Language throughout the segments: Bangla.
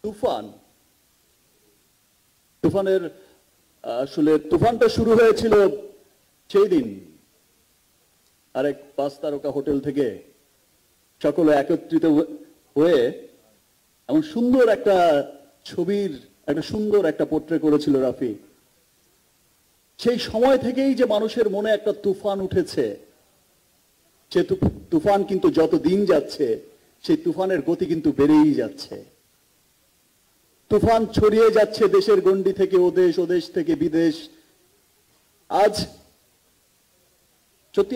তুফান তুফানের আসলে তুফানটা শুরু হয়েছিল সেই দিন আরেক 5 তারকা হোটেল থেকে সকলে একত্রিত হয়ে এমন সুন্দর একটা ছবির একটা সুন্দর একটা পোর্ট্রেট করেছিল রাফি। সেই সময় থেকেই যে মানুষের মনে একটা তুফান উঠেছে, সে তুফান কিন্তু যত দিন যাচ্ছে সেই তুফানের গতি কিন্তু বেড়েই যাচ্ছে। তুফান ছড়িয়ে যাচ্ছে দেশের গণ্ডি থেকে ওদেশ, ওদেশ থেকে বিদেশ। আজ সত্যি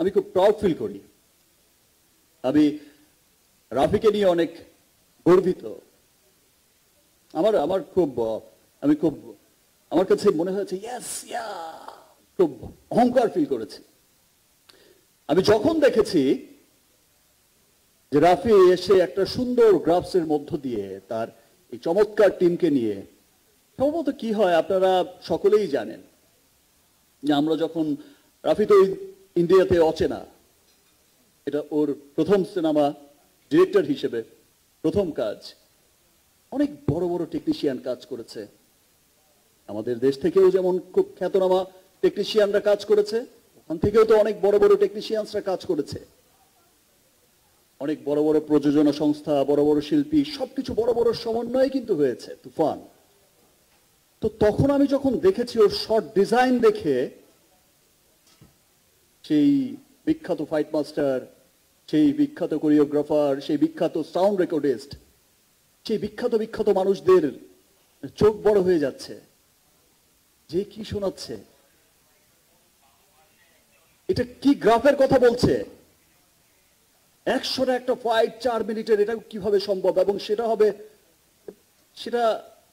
আমি খুব প্রাউড ফিল করি। আমি রাফিকে নিয়ে অনেক গর্বিত। আমার কাছে মনে হয়েছে খুব অহংকার ফিল করেছি আমি যখন দেখেছি যে রাফি এসে একটা সুন্দর গ্রাফসের মধ্য দিয়ে তার এই চমৎকার টিমকে নিয়ে। সম্ভবত কি হয় আপনারা সকলেই জানেন যে আমরা যখন রাফি তো ইন্ডিয়াতে অচেনা, এটা ওর প্রথম সিনেমা, ডিরেক্টর হিসেবে প্রথম কাজ। অনেক বড় বড় টেকনিশিয়ান কাজ করেছে, আমাদের দেশ থেকেও যেমন খুব খ্যাতনামা টেকনিশিয়ানরা কাজ করেছে, ওখান থেকেও তো অনেক বড় বড় টেকনিশিয়ানসরা কাজ করেছে। অনেক বড় বড় প্রযোজনা সংস্থা, বড় বড় শিল্পী, সবকিছু বড় বড় সমন্বয়ে কিন্তু হয়েছে তুফান। তো তখন আমি যখন দেখেছি ওর শর্ট ডিজাইন দেখে, সেই বিখ্যাত ফাইট মাস্টার, সেই বিখ্যাত কোরিওগ্রাফার, সেই বিখ্যাত সাউন্ড রেকর্ডিস্ট, সেই বিখ্যাত বিখ্যাত মানুষদের চোখ বড় হয়ে যাচ্ছে যে কি শোনাচ্ছে, এটা কি গ্রাফের কথা বলছে। 100টা একটা ফাইট 4 মিনিটের, এটা কিভাবে সম্ভব? এবং সেটা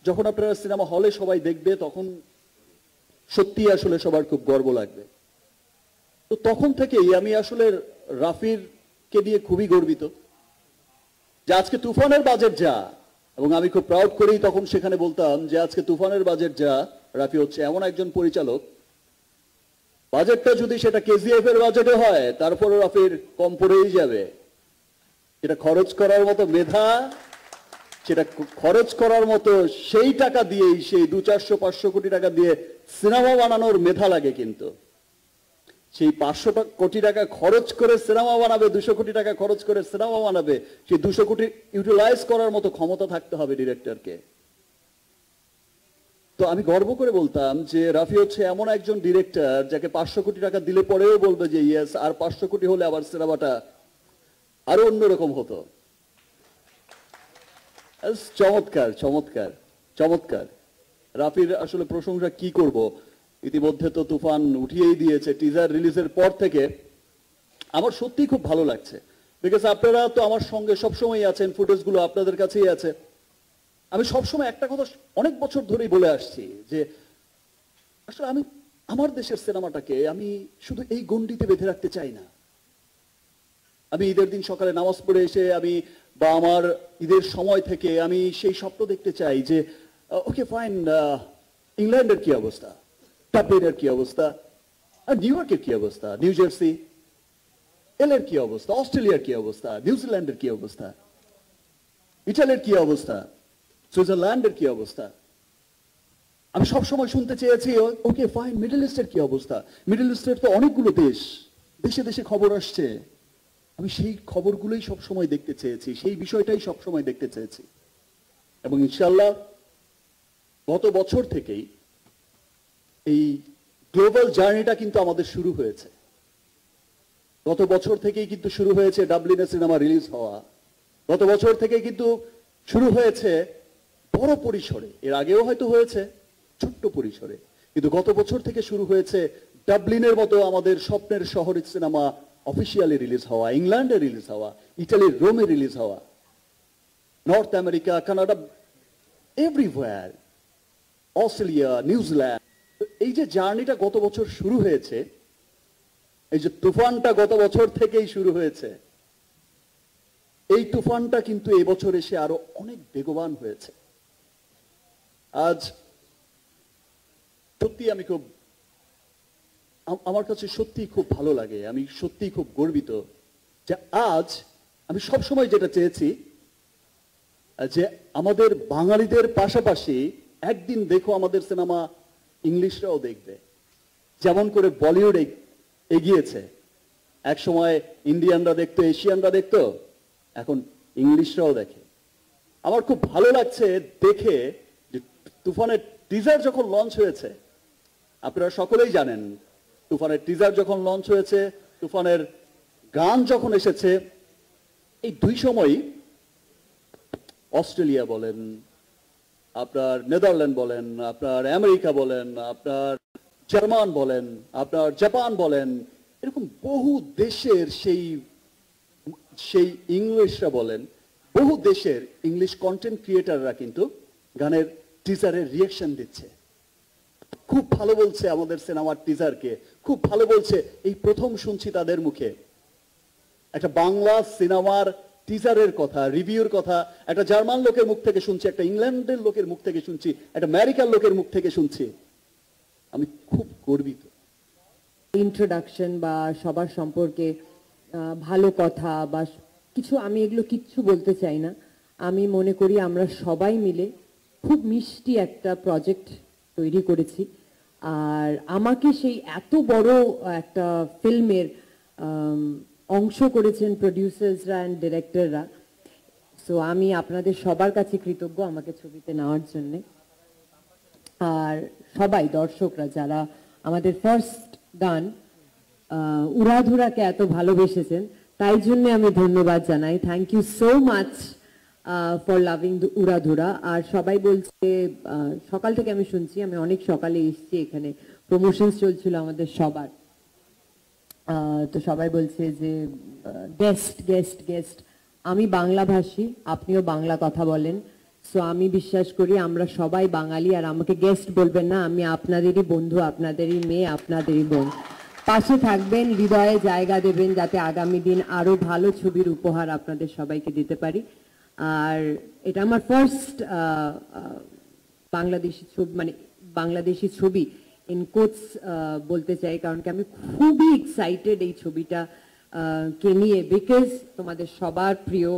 যখন আপনারা সিনেমা হলে সবাই দেখবে তখন সত্যি আসলে সবার খুব গর্ব লাগবে। তো তখন থেকেই আমি আসলে রাফির কে নিয়ে খুবই গর্বিত যে আজকে তুফানের বাজেট যা, এবং আমি খুব প্রাউড করি তখন সেখানে বলতাম যে আজকে তুফানের বাজেট যা, রাফি হচ্ছে এমন একজন পরিচালক, বাজেটটা যদি সেটা কেজিএফ এর বাজেটে হয় তারপরে রাফির কম পড়েই যাবে। সেটা খরচ করার মতো মেধা, সেটা খরচ করার মতো সেই টাকা দিয়েই, সেই 200-400 কোটি টাকা দিয়ে সিনেমা বানানোর মেধা লাগে। কিন্তু সেই 500 কোটি টাকা খরচ করে সিনেমা বানাবে, 200 কোটি টাকা খরচ করে সিনেমা বানাবে, সেই 200 কোটি ইউটিলাইজ করার মতো ক্ষমতা থাকতে হবে ডিরেক্টরকে। তো আমি গর্ব করে বলতাম যে রাফি হচ্ছে এমন একজন ডিরেক্টর যাকে 500 কোটি টাকা দিলে পরেও বলবে যে ইয়েস, আর 500 কোটি হলে আবার সিনেমাটা আরো অন্যরকম হতো। চমৎকার চমৎকার চমৎকার। রাফির আসলে প্রশংসা কি করব, ইতিমধ্যে তো তুফান উঠিয়েই দিয়েছে। টিজার রিলিজের পর থেকে আমার সত্যি খুব ভালো লাগছে, বিকজ আপনারা তো আমার সঙ্গে সবসময় আছেন, ফুটেজগুলো আপনাদের কাছেই আছে। আমি সবসময় একটা কথা অনেক বছর ধরেই বলে আসছি যে আসলে আমি আমার দেশের সিনেমাটাকে আমি শুধু এই গণ্ডিতে বেঁধে রাখতে চাই না। আমি ঈদের দিন সকালে নামাজ পড়ে এসে বা আমার ঈদের সময় থেকে আমি সেই স্বপ্ন দেখতে চাই যে ওকে ফাইন, ইংল্যান্ডের কি অবস্থা, ডাবলিনের কি অবস্থা, আর নিউ ইয়র্কের কি অবস্থা, নিউ জার্সি, এর কি অবস্থা, অস্ট্রেলিয়ার কি অবস্থা, নিউজিল্যান্ডের কি অবস্থা, ইটালির কি অবস্থা, সুইজারল্যান্ডের কি অবস্থা। আমি সবসময় শুনতে চেয়েছি ওকে ফাইন, মিডল ইস্টের কি অবস্থা। মিডল ইস্টের তো অনেকগুলো দেশে দেশে খবর আসছে, আমি সেই খবরগুলোই সবসময় দেখতে চেয়েছি, সেই বিষয়টাই সবসময় দেখতে চেয়েছি। এবং ইনশাআল্লাহ গত বছর থেকেই এই গ্লোবাল জার্নিটা কিন্তু আমাদের শুরু হয়েছে। গত বছর থেকেই কিন্তু শুরু হয়েছে ডাবলিনে সিনেমা রিলিজ হওয়া। গত বছর থেকে কিন্তু শুরু হয়েছে বড় পরিসরে, এর আগেও হয়তো হয়েছে ছোট্ট পরিসরে, কিন্তু গত বছর থেকে শুরু হয়েছে ডাবলিনের মতো আমাদের স্বপ্নের শহরের সিনেমা অফিসিয়ালি রিলিজ হওয়া, ইংল্যান্ডে রিলিজ হওয়া, ইটালির রোমে রিলিজ হওয়া, north America, Canada, everywhere, Australia, New Zealand. এই যে জার্নিটা গত বছর শুরু হয়েছে, এই যে তুফানটা গত বছর থেকেই শুরু হয়েছে, এই তুফানটা কিন্তু এই বছর এসে আরো অনেক বেগবান হয়েছে। আজ সত্যি আমার কাছে সত্যি খুব ভালো লাগে, আমি সত্যি খুব গর্বিত যে আজ আমি সবসময় যেটা চেয়েছি, যে আমাদের বাঙালিদের পাশাপাশি একদিন দেখো আমাদের সিনেমা ইংলিশরাও দেখবে, যেমন করে বলিউড এগিয়েছে। এক সময় ইন্ডিয়ানরা দেখতো, এশিয়ানরা দেখতো, এখন ইংলিশরাও দেখে। আমার খুব ভালো লাগছে দেখে যে তুফানের টিজার যখন লঞ্চ হয়েছে, আপনারা সকলেই জানেন তুফানের টিজার যখন লঞ্চ হয়েছে, তুফানের গান যখন এসেছে, এই দুই সময়ই অস্ট্রেলিয়া বলেন, আপনার নেদারল্যান্ড বলেন, আপনার আমেরিকা বলেন, আপনার জার্মান বলেন, আপনার জাপান বলেন, এরকম বহু দেশের সেই ইংলিশরা বলেন, বহু দেশের ইংলিশ কন্টেন্ট ক্রিয়েটাররা কিন্তু গানের টিজারের রিয়াকশন দিচ্ছে। খুব ভালো বলছে আমাদের সিনেমার টিজারকে, খুব ভালো বলছে। এই প্রথম শুনছি তাদের মুখে একটা বাংলা সিনেমার টিজারের কথা, রিভিউর কথা একটা জার্মান লোকের মুখ থেকে শুনছি, একটা ইংল্যান্ডের লোকের মুখ থেকে শুনছি, একটা আমেরিকার লোকের মুখ থেকে শুনছি। আমি খুব গর্বিত। ইন্ট্রোডাকশন বা সবার সম্পর্কে ভালো কথা বা কিছু, আমি এগুলো কিচ্ছু বলতে চাই না। আমি মনে করি আমরা সবাই মিলে খুব মিষ্টি একটা প্রজেক্ট তৈরি করেছি। আর আমাকে সেই এত বড় একটা ফিল্মের অংশ করেছেন প্রডিউসার্সরা অ্যান্ড ডিরেক্টররা। সো আমি আপনাদের সবার কাছে কৃতজ্ঞ আমাকে ছবিতে নেওয়ার জন্যে। আর সবাই দর্শকরা যারা আমাদের ফার্স্ট গান উড়াধুরাকে এত ভালোবেসেছেন, তাই জন্য আমি ধন্যবাদ জানাই। Thank you so much for loving উড়াধুরা। আর সবাই বলছে, সকাল থেকে আমি শুনছি, আমি অনেক সকালে এসেছি, এখানে প্রমোশনস চলছিল আমাদের সবার, তো সবাই বলছে যে গেস্ট গেস্ট গেস্ট। আমি বাংলাভাষী, আপনিও বাংলা কথা বলেন, সো আমি বিশ্বাস করি আমরা সবাই বাঙালি। আর আমাকে গেস্ট বলবেন না, আমি আপনাদেরই বন্ধু, আপনাদেরই মেয়ে, আপনাদেরই বোন। পাশে থাকবেন, হৃদয়ে জায়গা দেবেন, যাতে আগামী দিন আরো ভালো ছবির উপহার আপনাদের সবাইকে দিতে পারি। আর এটা আমার ফার্স্ট বাংলাদেশি ছবি, মানে বাংলাদেশি ছবি ইন কোটস বলতে চাই, কারণ কি আমি খুবই এক্সাইটেড এই ছবিটা কে নিয়ে, বিকজ তোমাদের সবার প্রিয়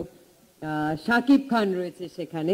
শাকিব খান রয়েছে সেখানে।